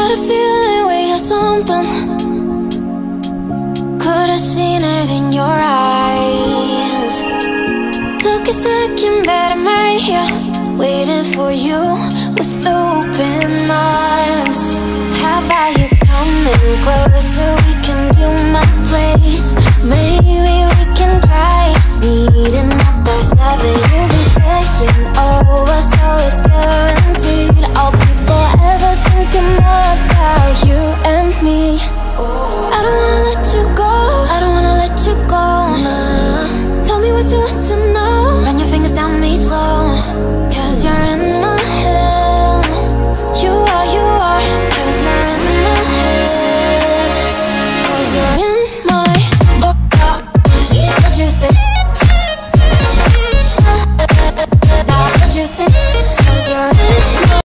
Got a feeling we had something. Could've seen it in your eyes. Took a second, but I'm right here, waiting for you with open arms. How about you coming closer? We can do my place. Maybe